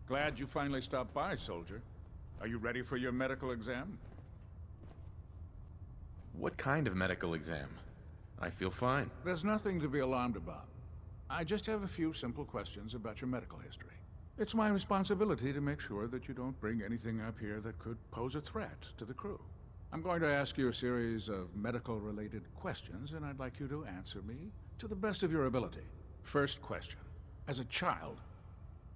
Glad you finally stopped by, soldier. Are you ready for your medical exam? What kind of medical exam? I feel fine. There's nothing to be alarmed about. I just have a few simple questions about your medical history. It's my responsibility to make sure that you don't bring anything up here that could pose a threat to the crew. I'm going to ask you a series of medical-related questions, and I'd like you to answer me to the best of your ability. First question. As a child,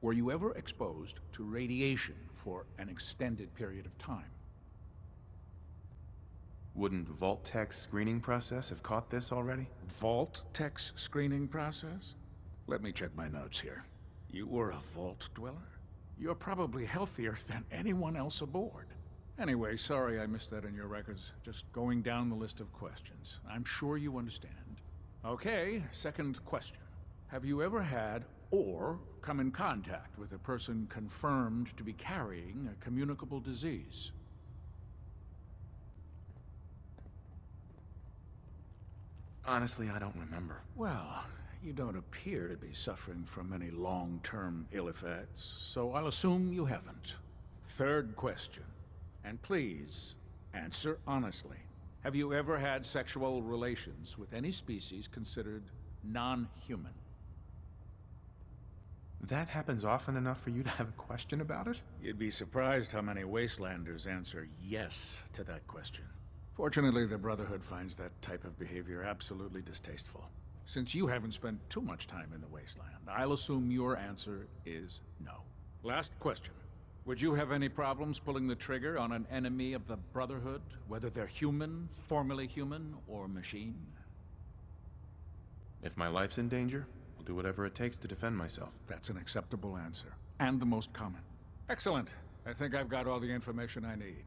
were you ever exposed to radiation for an extended period of time? Wouldn't Vault-Tech's screening process have caught this already? Vault-Tech's screening process? Let me check my notes here. You were a Vault dweller? You're probably healthier than anyone else aboard. Anyway, sorry I missed that in your records. Just going down the list of questions. I'm sure you understand. Okay, second question. Have you ever had or come in contact with a person confirmed to be carrying a communicable disease? Honestly, I don't remember. Well, you don't appear to be suffering from any long-term ill effects, so I'll assume you haven't. Third question, and please, answer honestly. Have you ever had sexual relations with any species considered non-human? That happens often enough for you to have a question about it? You'd be surprised how many Wastelanders answer yes to that question. Fortunately, the Brotherhood finds that type of behavior absolutely distasteful. Since you haven't spent too much time in the Wasteland, I'll assume your answer is no. Last question. Would you have any problems pulling the trigger on an enemy of the Brotherhood, whether they're human, formerly human, or machine? If my life's in danger, I'll do whatever it takes to defend myself. That's an acceptable answer, and the most common. Excellent. I think I've got all the information I need.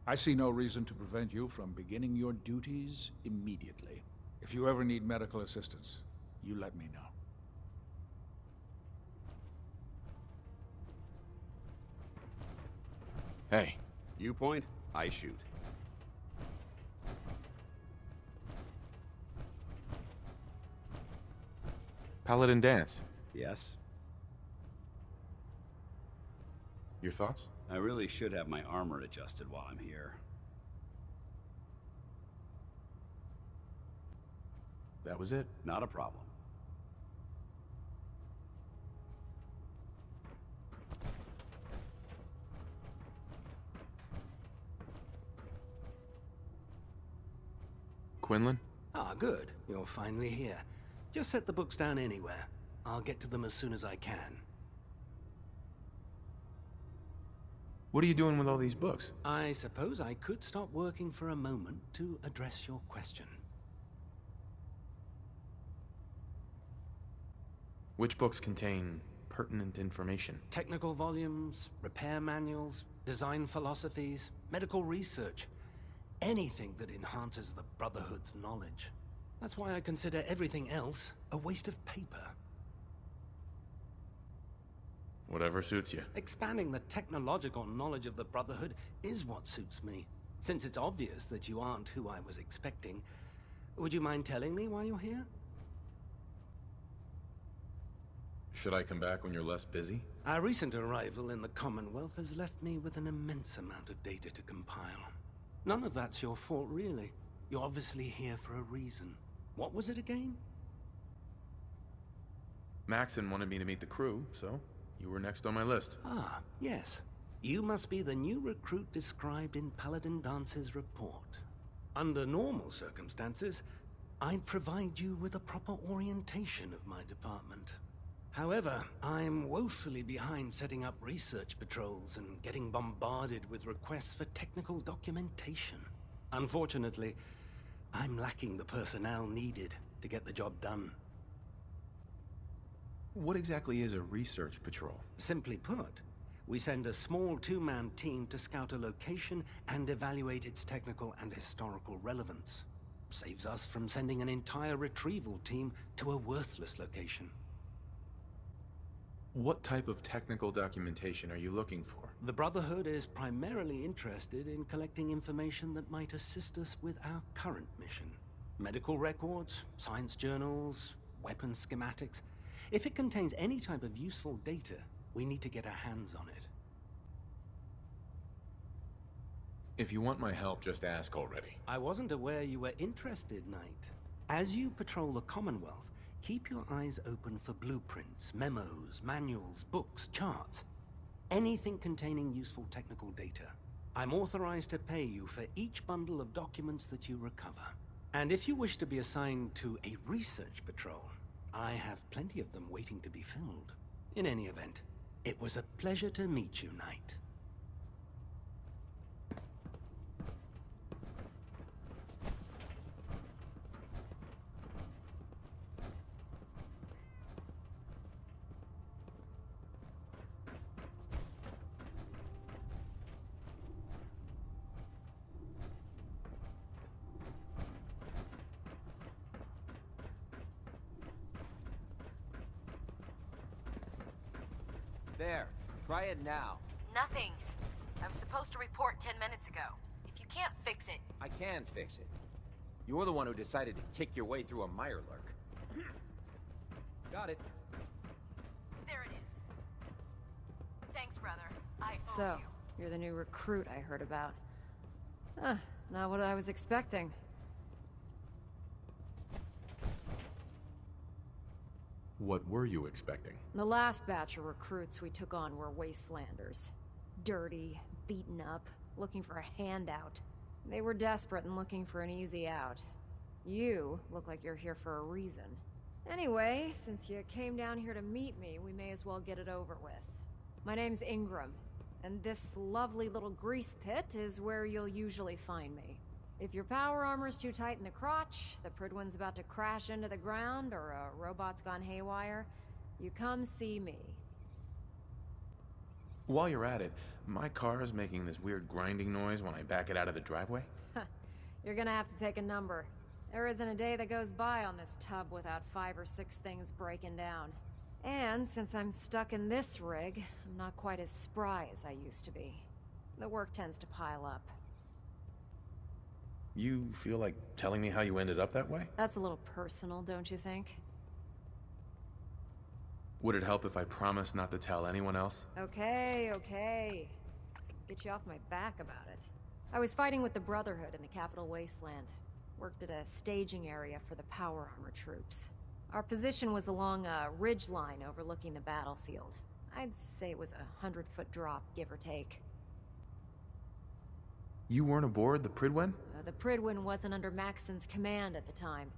I see no reason to prevent you from beginning your duties immediately. If you ever need medical assistance, you let me know. Hey. You point, I shoot. Paladin dance. Yes? Your thoughts? I really should have my armor adjusted while I'm here. That was it? Not a problem. Quinlan? Ah, good. You're finally here. Just set the books down anywhere. I'll get to them as soon as I can. What are you doing with all these books? I suppose I could stop working for a moment to address your question. Which books contain pertinent information? Technical volumes, repair manuals, design philosophies, medical research. Anything that enhances the Brotherhood's knowledge. That's why I consider everything else a waste of paper. Whatever suits you. Expanding the technological knowledge of the Brotherhood is what suits me. Since it's obvious that you aren't who I was expecting, would you mind telling me why you're here? Should I come back when you're less busy? Our recent arrival in the Commonwealth has left me with an immense amount of data to compile. None of that's your fault, really. You're obviously here for a reason. What was it again? Maxon wanted me to meet the crew, so you were next on my list. Ah, yes. You must be the new recruit described in Paladin Dance's report. Under normal circumstances, I'd provide you with a proper orientation of my department. However, I'm woefully behind setting up research patrols and getting bombarded with requests for technical documentation. Unfortunately, I'm lacking the personnel needed to get the job done. What exactly is a research patrol? Simply put, we send a small two-man team to scout a location and evaluate its technical and historical relevance. Saves us from sending an entire retrieval team to a worthless location. What type of technical documentation are you looking for? The Brotherhood is primarily interested in collecting information that might assist us with our current mission. Medical records, science journals, weapon schematics. If it contains any type of useful data, We need to get our hands on it. If you want my help, just ask already. I wasn't aware you were interested, Knight. As you patrol the Commonwealth, keep your eyes open for blueprints, memos, manuals, books, charts. Anything containing useful technical data. I'm authorized to pay you for each bundle of documents that you recover. And if you wish to be assigned to a research patrol, I have plenty of them waiting to be filled. In any event, it was a pleasure to meet you, Knight. There. Try it now. Nothing. I was supposed to report 10 minutes ago. If you can't fix it... I can fix it. You're the one who decided to kick your way through a Mirelurk. Got it. There it is. Thanks, brother. I owe So, you. you're the new recruit I heard about. Huh, not what I was expecting. What were you expecting? The last batch of recruits we took on were wastelanders. Dirty, beaten up, looking for a handout. They were desperate and looking for an easy out. You look like you're here for a reason. Anyway, since you came down here to meet me, we may as well get it over with. My name's Ingram, and this lovely little grease pit is where you'll usually find me. If your power armor's too tight in the crotch, the Pridwin's about to crash into the ground, or a robot's gone haywire, you come see me. While you're at it, my car is making this weird grinding noise when I back it out of the driveway. You're gonna have to take a number. There isn't a day that goes by on this tub without 5 or 6 things breaking down. And since I'm stuck in this rig, I'm not quite as spry as I used to be. The work tends to pile up. You feel like telling me how you ended up that way? That's a little personal, don't you think? Would it help if I promised not to tell anyone else? Okay, okay. Get you off my back about it. I was fighting with the Brotherhood in the Capital Wasteland. Worked at a staging area for the power armor troops. Our position was along a ridge line overlooking the battlefield. I'd say it was a 100-foot drop, give or take. You weren't aboard the Pridwen? The Pridwin wasn't under Maxon's command at the time.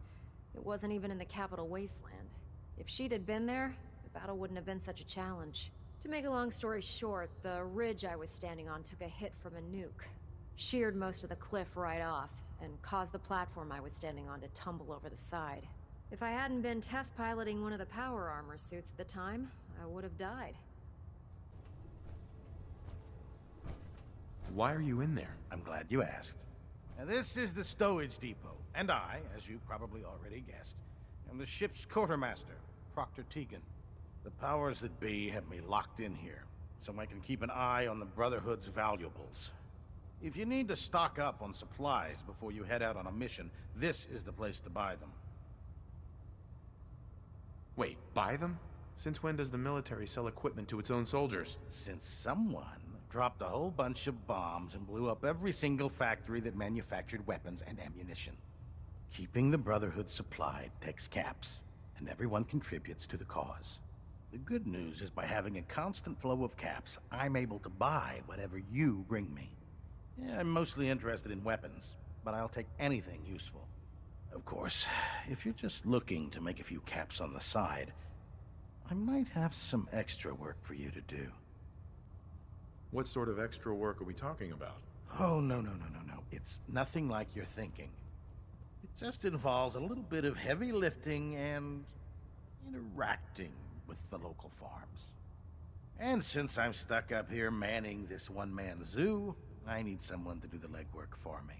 It wasn't even in the Capital Wasteland. If she'd had been there, the battle wouldn't have been such a challenge. To make a long story short, the ridge I was standing on took a hit from a nuke. Sheared most of the cliff right off, and caused the platform I was standing on to tumble over the side. If I hadn't been test piloting one of the power armor suits at the time, I would have died. Why are you in there? I'm glad you asked. Now, this is the stowage depot, and I, as you probably already guessed, am the ship's quartermaster, Proctor Tegan. The powers that be have me locked in here, so I can keep an eye on the Brotherhood's valuables. If you need to stock up on supplies before you head out on a mission, this is the place to buy them. Wait, buy them? Since when does the military sell equipment to its own soldiers? Since someone dropped a whole bunch of bombs and blew up every single factory that manufactured weapons and ammunition. Keeping the Brotherhood supplied takes caps, and everyone contributes to the cause. The good news is by having a constant flow of caps, I'm able to buy whatever you bring me. Yeah, I'm mostly interested in weapons, but I'll take anything useful. Of course, if you're just looking to make a few caps on the side, I might have some extra work for you to do. What sort of extra work are we talking about? Oh, no. It's nothing like you're thinking. It just involves a little bit of heavy lifting and interacting with the local farms. And since I'm stuck up here manning this one-man zoo, I need someone to do the legwork for me.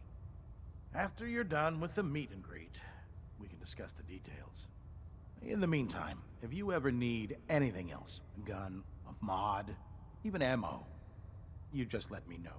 After you're done with the meet and greet, we can discuss the details. In the meantime, if you ever need anything else, a gun, a mod, even ammo, you just let me know.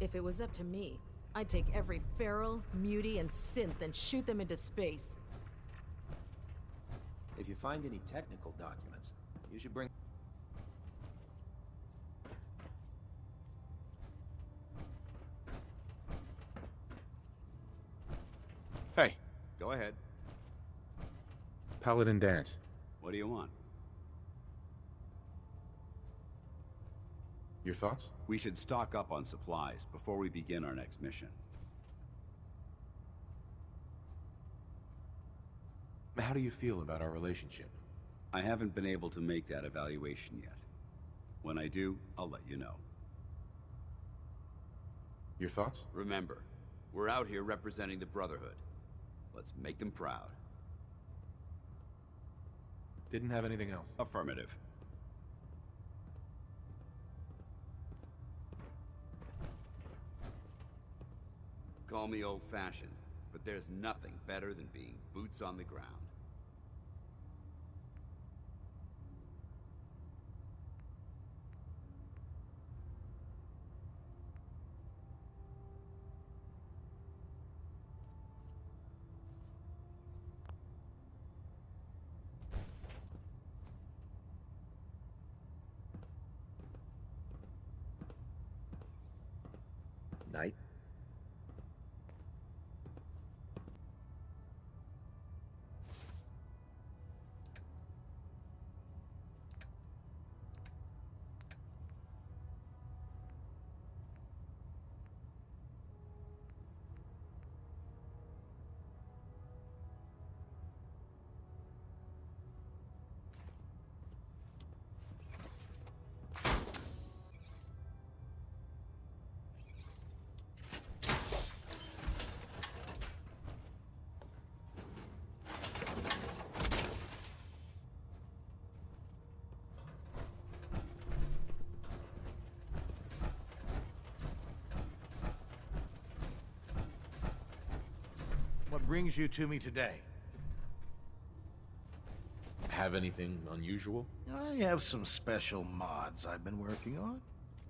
If it was up to me, I'd take every feral, mutie, and synth and shoot them into space. If you find any technical documents, you should bring... Hey, Go ahead. Paladin Dance. What do you want? Your thoughts? We should stock up on supplies before we begin our next mission. How do you feel about our relationship? I haven't been able to make that evaluation yet. When I do, I'll let you know. Your thoughts? Remember, we're out here representing the Brotherhood. Let's make them proud. Didn't have anything else. Affirmative. Call me old-fashioned, but there's nothing better than being boots on the ground. Night? What brings you to me today? Have anything unusual? I have some special mods I've been working on.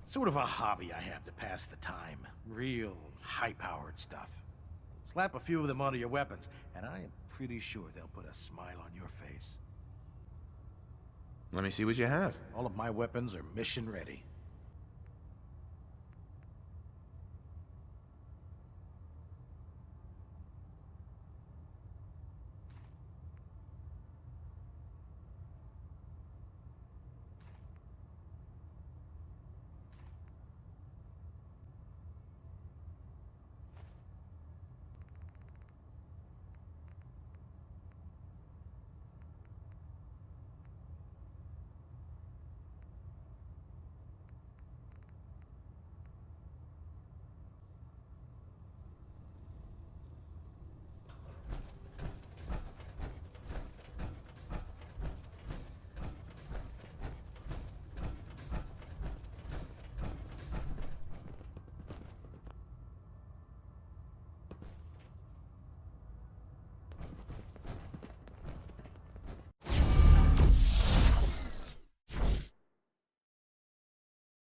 Sort of a hobby I have to pass the time. Real high-powered stuff. Slap a few of them onto your weapons, and I am pretty sure they'll put a smile on your face. Let me see what you have. All of my weapons are mission ready.